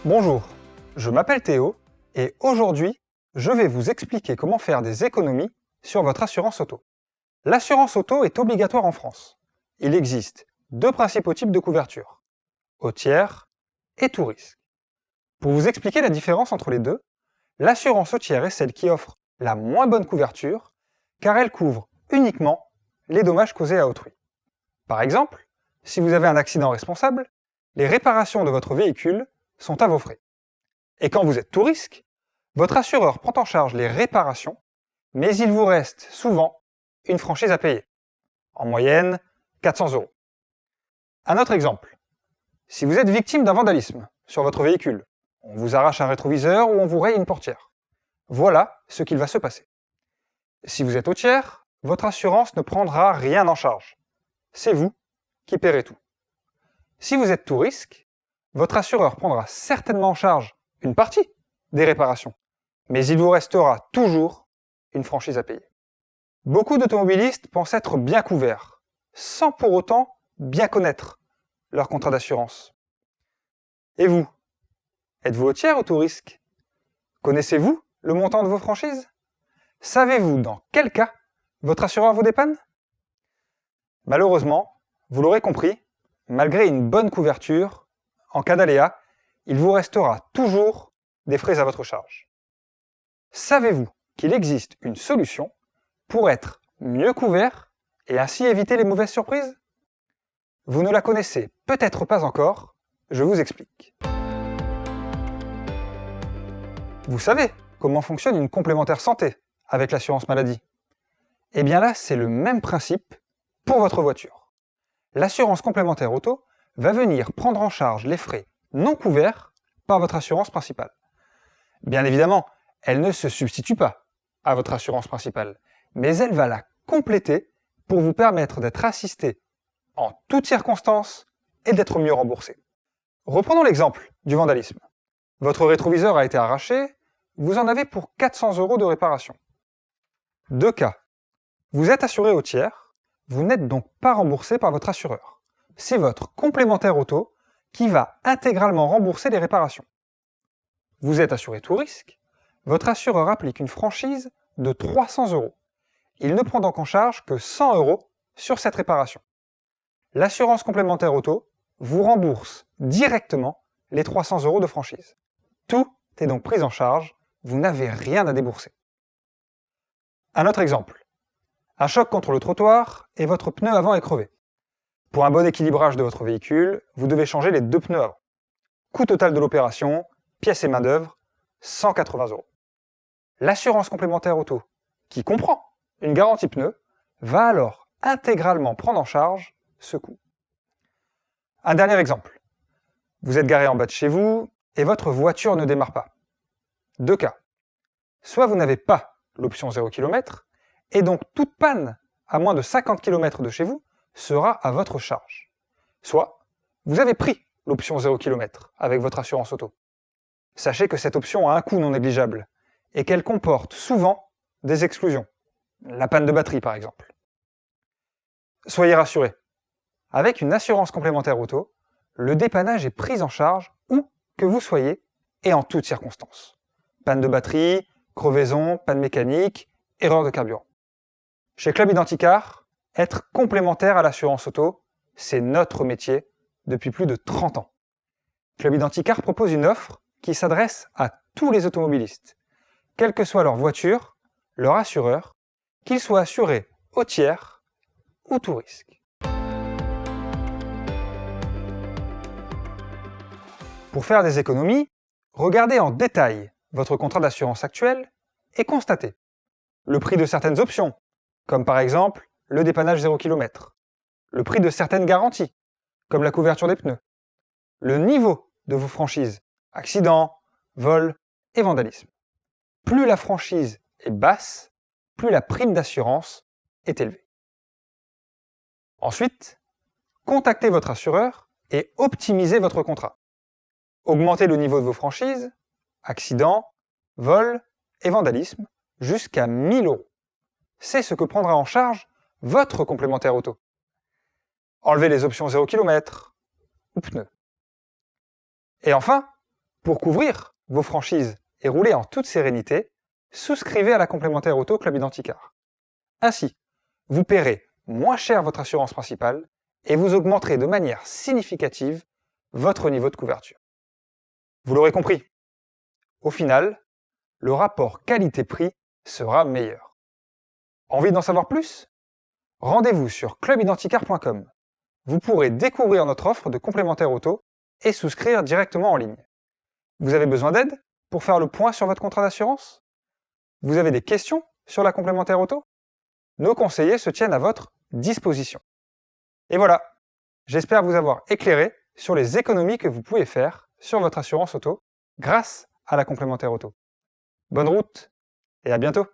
Bonjour, je m'appelle Théo et aujourd'hui, je vais vous expliquer comment faire des économies sur votre assurance auto. L'assurance auto est obligatoire en France. Il existe deux principaux types de couverture, au tiers et tout risque. Pour vous expliquer la différence entre les deux, l'assurance au tiers est celle qui offre la moins bonne couverture car elle couvre uniquement les dommages causés à autrui. Par exemple, si vous avez un accident responsable, les réparations de votre véhicule sont à vos frais. Et quand vous êtes tout risque, votre assureur prend en charge les réparations, mais il vous reste souvent une franchise à payer. En moyenne, 400 €. Un autre exemple. Si vous êtes victime d'un vandalisme sur votre véhicule, on vous arrache un rétroviseur ou on vous raye une portière. Voilà ce qu'il va se passer. Si vous êtes au tiers, votre assurance ne prendra rien en charge. C'est vous qui paierez tout. Si vous êtes tout risque, votre assureur prendra certainement en charge une partie des réparations, mais il vous restera toujours une franchise à payer. Beaucoup d'automobilistes pensent être bien couverts, sans pour autant bien connaître leur contrat d'assurance. Et vous, êtes-vous au tiers ou tout risque? Connaissez-vous le montant de vos franchises? Savez-vous dans quel cas votre assureur vous dépanne? Malheureusement, vous l'aurez compris, malgré une bonne couverture, en cas d'aléa, il vous restera toujours des frais à votre charge. Savez-vous qu'il existe une solution pour être mieux couvert et ainsi éviter les mauvaises surprises? Vous ne la connaissez peut-être pas encore, je vous explique. Vous savez comment fonctionne une complémentaire santé avec l'assurance maladie? Eh bien là, c'est le même principe pour votre voiture. L'assurance complémentaire auto va venir prendre en charge les frais non couverts par votre assurance principale. Bien évidemment, elle ne se substitue pas à votre assurance principale, mais elle va la compléter pour vous permettre d'être assisté en toutes circonstances et d'être mieux remboursé. Reprenons l'exemple du vandalisme. Votre rétroviseur a été arraché, vous en avez pour 400 € de réparation. Deux cas. Vous êtes assuré au tiers, vous n'êtes donc pas remboursé par votre assureur. C'est votre complémentaire auto qui va intégralement rembourser les réparations. Vous êtes assuré tout risque, votre assureur applique une franchise de 300 €. Il ne prend donc en charge que 100 € sur cette réparation. L'assurance complémentaire auto vous rembourse directement les 300 € de franchise. Tout est donc pris en charge, vous n'avez rien à débourser. Un autre exemple. Un choc contre le trottoir et votre pneu avant est crevé. Pour un bon équilibrage de votre véhicule, vous devez changer les deux pneus avant. Coût total de l'opération, pièces et main-d'œuvre, 180 €. L'assurance complémentaire auto, qui comprend une garantie pneu, va alors intégralement prendre en charge ce coût. Un dernier exemple. Vous êtes garé en bas de chez vous et votre voiture ne démarre pas. Deux cas. Soit vous n'avez pas l'option 0 km, et donc toute panne à moins de 50 km de chez vous sera à votre charge. Soit vous avez pris l'option 0 km avec votre assurance auto. Sachez que cette option a un coût non négligeable et qu'elle comporte souvent des exclusions. La panne de batterie par exemple. Soyez rassurés. Avec une assurance complémentaire auto, le dépannage est pris en charge où que vous soyez et en toutes circonstances. Panne de batterie, crevaison, panne mécanique, erreur de carburant. Chez Club Identicar, être complémentaire à l'assurance auto, c'est notre métier depuis plus de 30 ans. Club Identicar propose une offre qui s'adresse à tous les automobilistes, quelle que soit leur voiture, leur assureur, qu'ils soient assurés au tiers ou tout risque. Pour faire des économies, regardez en détail votre contrat d'assurance actuel et constatez le prix de certaines options, comme par exemple le dépannage 0 km, le prix de certaines garanties, comme la couverture des pneus, le niveau de vos franchises, accident, vol et vandalisme. Plus la franchise est basse, plus la prime d'assurance est élevée. Ensuite, contactez votre assureur et optimisez votre contrat. Augmentez le niveau de vos franchises, accident, vol et vandalisme, jusqu'à 1 000 €. C'est ce que prendra en charge votre complémentaire auto. Enlevez les options 0 km ou pneus. Et enfin, Pour couvrir vos franchises et rouler en toute sérénité, souscrivez à la complémentaire auto Club Identicar. Ainsi, vous paierez moins cher votre assurance principale et vous augmenterez de manière significative votre niveau de couverture. Vous l'aurez compris, au final, le rapport qualité-prix sera meilleur. Envie d'en savoir plus? Rendez-vous sur clubidenticar.com. Vous pourrez découvrir notre offre de complémentaire auto et souscrire directement en ligne. Vous avez besoin d'aide pour faire le point sur votre contrat d'assurance? Vous avez des questions sur la complémentaire auto? Nos conseillers se tiennent à votre disposition. Et voilà, j'espère vous avoir éclairé sur les économies que vous pouvez faire sur votre assurance auto grâce à la complémentaire auto. Bonne route et à bientôt!